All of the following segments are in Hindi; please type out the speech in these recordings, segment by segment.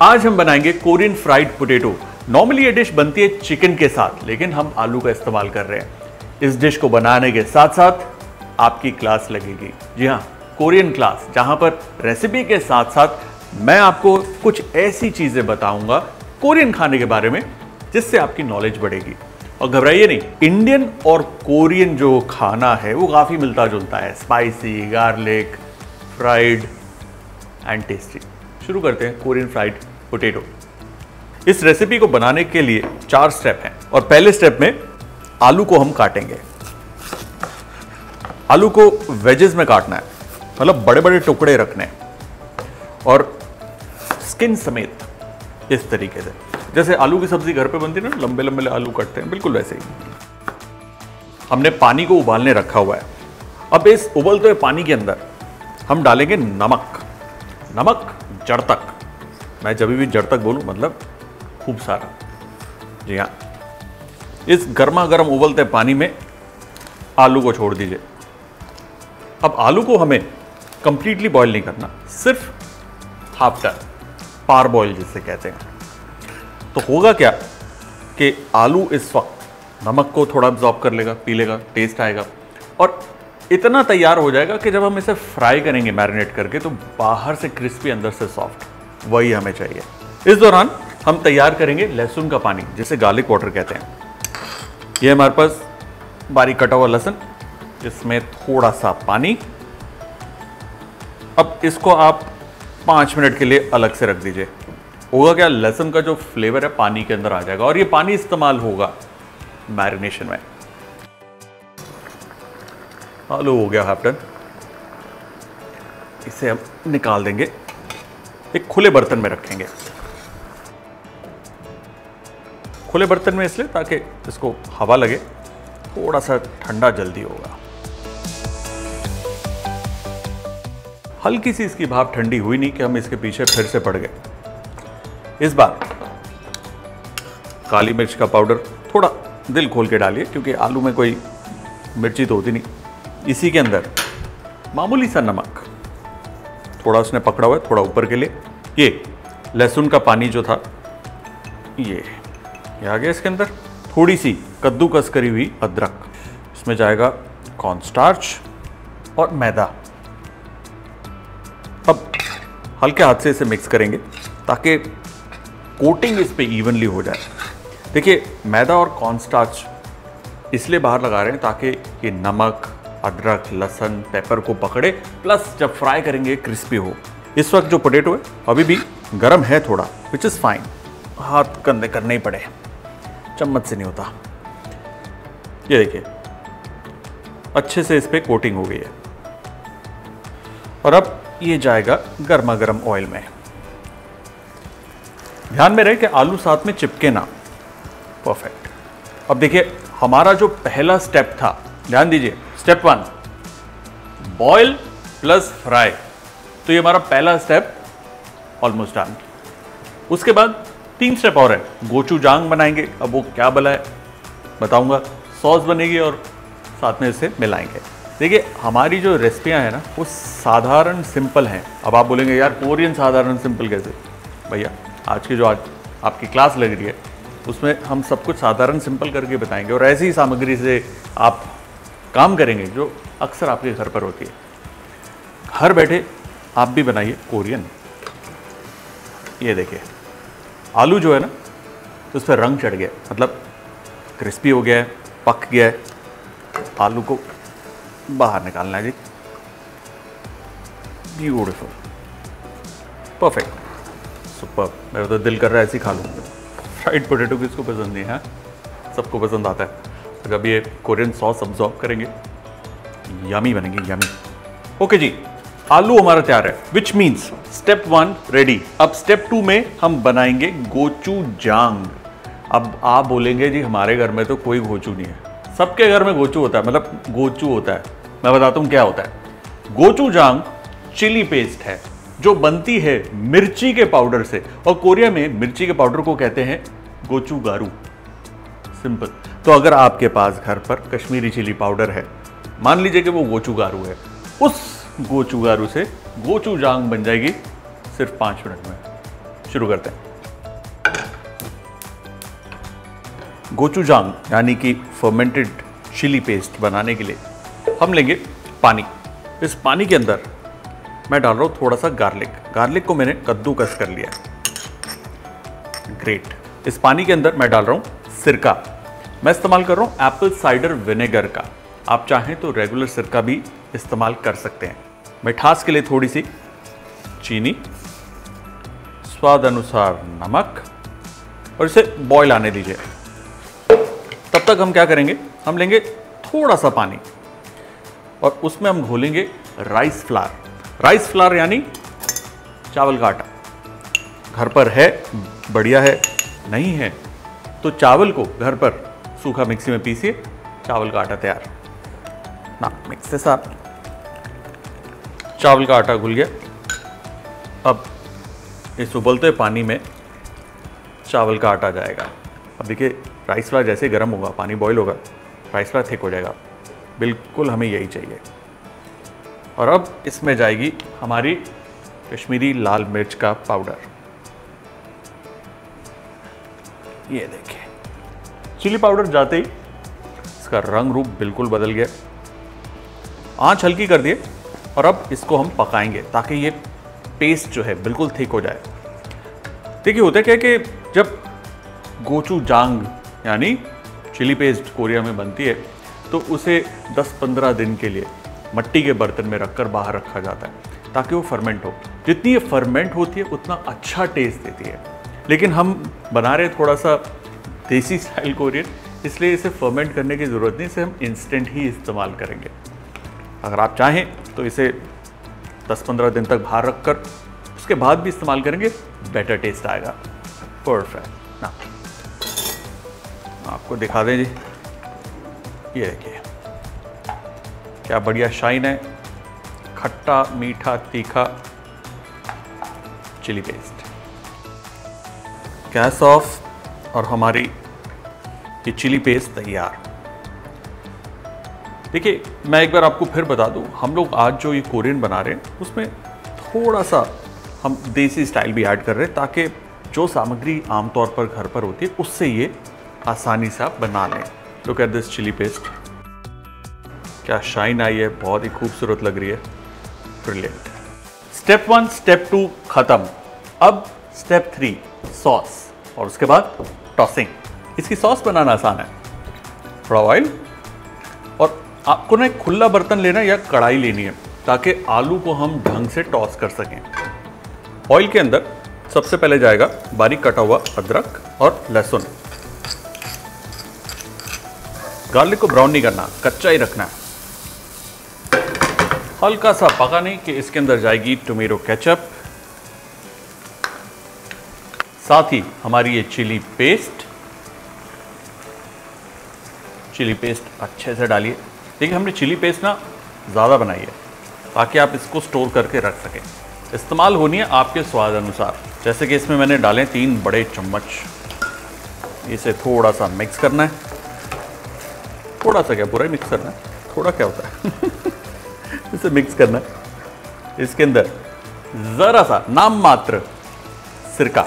आज हम बनाएंगे कोरियन फ्राइड पोटैटो। नॉर्मली ये डिश बनती है चिकन के साथ, लेकिन हम आलू का इस्तेमाल कर रहे हैं। इस डिश को बनाने के साथ साथ आपकी क्लास लगेगी। जी हाँ, कोरियन क्लास, जहां पर रेसिपी के साथ साथ मैं आपको कुछ ऐसी चीजें बताऊंगा कोरियन खाने के बारे में जिससे आपकी नॉलेज बढ़ेगी। और घबराइए नहीं, इंडियन और कोरियन जो खाना है वो काफी मिलता जुलता है। Spicy, garlic, fried and tasty. शुरू करते हैं कोरियन फ्राइड पोटैटो। इस रेसिपी को बनाने के लिए 4 स्टेप हैं और पहले स्टेप में आलू को हम काटेंगे। आलू को वेजेस में काटना है, मतलब बड़े बड़े टुकड़े रखने हैं और स्किन समेत, इस तरीके से। जैसे आलू की सब्जी घर पे बनती है ना, लंबे लंबे आलू कटते हैं, बिल्कुल वैसे ही। हमने पानी को उबालने रखा हुआ है। अब इस उबलते हुए पानी के अंदर हम डालेंगे नमक। नमक जड़ तक, मैं जब भी जड़ तक बोलूं मतलब खूब सारा। जी हाँ, इस गर्मा गर्म उबलते पानी में आलू को छोड़ दीजिए। अब आलू को हमें कंप्लीटली बॉईल नहीं करना, सिर्फ हाफ टन, पार बॉईल जिसे कहते हैं। तो होगा क्या कि आलू इस वक्त नमक को थोड़ा अब्जॉर्ब कर लेगा, पी लेगा, टेस्ट आएगा और इतना तैयार हो जाएगा कि जब हम इसे फ्राई करेंगे मैरिनेट करके तो बाहर से क्रिस्पी, अंदर से सॉफ्ट। वही हमें चाहिए। इस दौरान हम तैयार करेंगे लहसुन का पानी, जिसे गार्लिक वाटर कहते हैं। यह हमारे पास बारीक कटा हुआ लहसुन, जिसमें थोड़ा सा पानी। अब इसको आप 5 मिनट के लिए अलग से रख दीजिए। होगा क्या, लहसुन का जो फ्लेवर है पानी के अंदर आ जाएगा और ये पानी इस्तेमाल होगा मैरिनेशन में। आलू हो गया हाफ टन, इसे हम निकाल देंगे, एक खुले बर्तन में रखेंगे। खुले बर्तन में इसलिए ताकि इसको हवा लगे, थोड़ा सा ठंडा जल्दी होगा। हल्की सी इसकी भाप ठंडी हुई नहीं कि हम इसके पीछे फिर से पड़ गए। इस बार काली मिर्च का पाउडर थोड़ा दिल खोल के डालिए, क्योंकि आलू में कोई मिर्ची तो होती नहीं। इसी के अंदर मामूली सा नमक, थोड़ा उसने पकड़ा हुआ है, थोड़ा ऊपर के लिए। ये लहसुन का पानी जो था ये आ गया इसके अंदर। थोड़ी सी कद्दूकस करी हुई अदरक, इसमें जाएगा कॉर्नस्टार्च और मैदा। अब हल्के हाथ से इसे मिक्स करेंगे ताकि कोटिंग इस पे इवनली हो जाए। देखिए, मैदा और कॉर्नस्टार्च इसलिए बाहर लगा रहे हैं ताकि ये नमक, अदरक, लहसुन, पेपर को पकड़े, प्लस जब फ्राई करेंगे क्रिस्पी हो। इस वक्त जो पोटैटो है अभी भी गर्म है थोड़ा, विच इज़ फाइन। हाथ कंधे करने ही पड़े, चम्मच से नहीं होता। ये देखिए, अच्छे से इस पे कोटिंग हो गई है और अब ये जाएगा गर्मा गर्म ऑयल में। ध्यान में रहे कि आलू साथ में चिपके ना। परफेक्ट। अब देखिए, हमारा जो पहला स्टेप था, ध्यान दीजिए, स्टेप 1 बॉयल प्लस फ्राई। तो ये हमारा पहला स्टेप ऑलमोस्ट डन। उसके बाद 3 स्टेप और है। गोचूजांग बनाएंगे। अब वो क्या भला है बताऊंगा। सॉस बनेगी और साथ में इसे मिलाएंगे। देखिए, हमारी जो रेसिपियां हैं ना, वो साधारण सिंपल हैं। अब आप बोलेंगे यार कोरियन साधारण सिंपल कैसे? भैया, आज आपकी क्लास लग रही है, उसमें हम सब कुछ साधारण सिंपल करके बताएंगे और ऐसी ही सामग्री से आप काम करेंगे जो अक्सर आपके घर पर होती है। घर बैठे आप भी बनाइए कोरियन। ये देखिए, आलू जो है ना, तो उस पर रंग चढ़ गया, मतलब क्रिस्पी हो गया है, पक गया है। आलू को बाहर निकालना है जी। Beautiful, perfect, super. मेरा तो दिल कर रहा है ऐसे ही खा लूँ। फ्राइड पोटैटो किसको पसंद नहीं है? सबको पसंद आता है। जब ये कोरियन सॉस अब्सॉर्ब करेंगे, यमी बनेंगे, यमी। ओके जी, आलू हमारा तैयार है, विच मीन्स स्टेप 1 रेडी। अब स्टेप 2 में हम बनाएंगे गोचूजांग। अब आप बोलेंगे जी हमारे घर में तो कोई गोचू नहीं है। सबके घर में गोचू होता है, मतलब गोचू होता है। मैं बताता हूं क्या होता है। गोचूजांग चिली पेस्ट है जो बनती है मिर्ची के पाउडर से, और कोरिया में मिर्ची के पाउडर को कहते हैं गोचूगारू। सिंपल। तो अगर आपके पास घर पर कश्मीरी चिली पाउडर है, मान लीजिए कि वो गोचूगारू है, उस गोचूगारू से गोचूजांग बन जाएगी सिर्फ 5 मिनट में। शुरू करते हैं। गोचुजांग यानी कि फर्मेंटेड चिली पेस्ट बनाने के लिए हम लेंगे पानी। इस पानी के अंदर मैं डाल रहा हूं थोड़ा सा गार्लिक। गार्लिक को मैंने कद्दूकस कर लिया है। ग्रेट। इस पानी के अंदर मैं डाल रहा हूं सिरका। मैं इस्तेमाल कर रहा हूं एप्पल साइडर विनेगर का। आप चाहें तो रेगुलर सिरका भी इस्तेमाल कर सकते हैं। मिठास के लिए थोड़ी सी चीनी, स्वाद अनुसार नमक, और इसे बॉईल आने दीजिए। तब तक हम क्या करेंगे, हम लेंगे थोड़ा सा पानी और उसमें हम घोलेंगे राइस फ्लावर। राइस फ्लावर यानी चावल का आटा। घर पर है बढ़िया है, नहीं है तो चावल को घर पर सूखा मिक्सी में पीसिए, चावल का आटा तैयार ना। मिक्स के साथ चावल का आटा घुल गया। अब इस उबलते हुए पानी में चावल का आटा जाएगा। अब देखिए राइस फ्लावर जैसे गर्म होगा, पानी बॉईल होगा, राइस फ्लावर थिक हो जाएगा। बिल्कुल हमें यही चाहिए। और अब इसमें जाएगी हमारी कश्मीरी लाल मिर्च का पाउडर। ये देखिए चिली पाउडर जाते ही इसका रंग रूप बिल्कुल बदल गया। आंच हल्की कर दिए और अब इसको हम पकाएंगे ताकि ये पेस्ट जो है बिल्कुल थिक हो जाए। देखिए होता क्या है कि जब गोचुजांग यानी चिली पेस्ट कोरिया में बनती है तो उसे 10-15 दिन के लिए मिट्टी के बर्तन में रखकर बाहर रखा जाता है ताकि वो फर्मेंट हो। जितनी ये फर्मेंट होती है उतना अच्छा टेस्ट देती है। लेकिन हम बना रहे थोड़ा सा देसी स्टाइल कोरियन, इसलिए इसे फर्मेंट करने की ज़रूरत नहीं, इसे हम इंस्टेंट ही इस्तेमाल करेंगे। अगर आप चाहें तो इसे 10-15 दिन तक बाहर रखकर उसके बाद भी इस्तेमाल करेंगे, बेटर टेस्ट आएगा। परफेक्ट ना। आपको दिखा दें जी, ये देखिए क्या बढ़िया शाइन है। खट्टा मीठा तीखा चिली पेस्ट। गैस ऑफ और हमारी ये चिली पेस्ट तैयार। देखिए मैं एक बार आपको फिर बता दूं, हम लोग आज जो ये कोरियन बना रहे हैं उसमें थोड़ा सा हम देसी स्टाइल भी ऐड कर रहे हैं ताकि जो सामग्री आमतौर पर घर पर होती है उससे ये आसानी से आप बना लें। Look at this chilli paste, क्या शाइन आई है, बहुत ही खूबसूरत लग रही है। ब्रिलियंट। स्टेप 1 स्टेप 2 खत्म। अब स्टेप 3 सॉस और उसके बाद टॉसिंग। इसकी सॉस बनाना आसान है। थोड़ा ऑयल और आपको ना एक खुला बर्तन लेना या कढ़ाई लेनी है ताकि आलू को हम ढंग से टॉस कर सकें। ऑयल के अंदर सबसे पहले जाएगा बारीक कटा हुआ अदरक और लहसुन। गार्लिक को ब्राउन नहीं करना, कच्चा ही रखना है। हल्का सा पका नहीं कि इसके अंदर जाएगी टोमेटो केचप, साथ ही हमारी ये चिली पेस्ट। चिली पेस्ट अच्छे से डालिए। देखिए हमने चिली पेस्ट ना ज़्यादा बनाई है ताकि आप इसको स्टोर करके रख सकें। इस्तेमाल होनी है आपके स्वाद अनुसार। जैसे कि इसमें मैंने डाले 3 बड़े चम्मच। इसे थोड़ा सा मिक्स करना है। थोड़ा सा क्या, पूरा ही मिक्स करना है, थोड़ा क्या होता है इसे मिक्स करना है। इसके अंदर ज़रा सा नाम मात्र सिरका,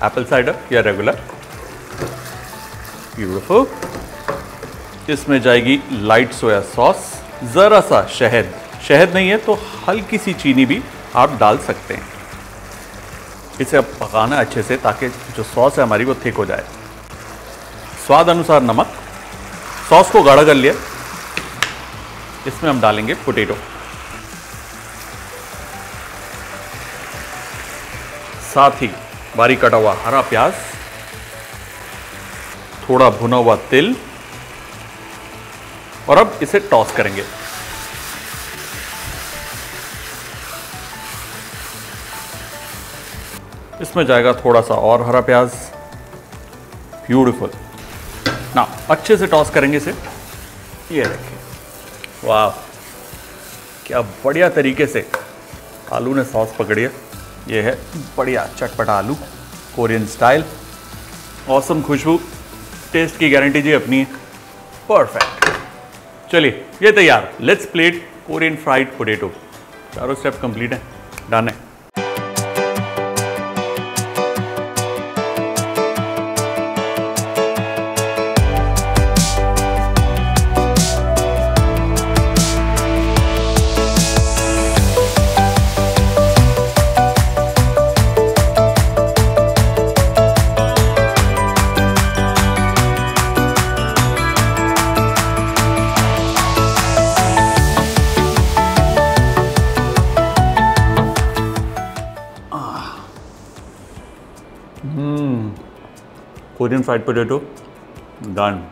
एप्पल साइडर या रेगुलर। ब्यूटीफुल। इसमें जाएगी लाइट सोया सॉस, ज़रा सा शहद। शहद नहीं है तो हल्की सी चीनी भी आप डाल सकते हैं। इसे अब पकाना है अच्छे से ताकि जो सॉस है हमारी वो थिक हो जाए। स्वाद अनुसार नमक। सॉस को गाढ़ा कर लिया। इसमें हम डालेंगे पोटैटो। साथ ही बारीक कटा हुआ हरा प्याज, थोड़ा भुना हुआ तिल, और अब इसे टॉस करेंगे। इसमें जाएगा थोड़ा सा और हरा प्याज। ब्यूटीफुल ना। अच्छे से टॉस करेंगे इसे। ये देखिए, वाह क्या बढ़िया तरीके से आलू ने सॉस पकड़ी है। ये है बढ़िया चटपटा आलू कोरियन स्टाइल। ऑसम खुशबू, टेस्ट की गारंटी जी अपनी। परफेक्ट। चलिए ये तैयार। Let's plate Korean fried potato. चारों स्टेप कंप्लीट है, डन है। Korean fried potato done.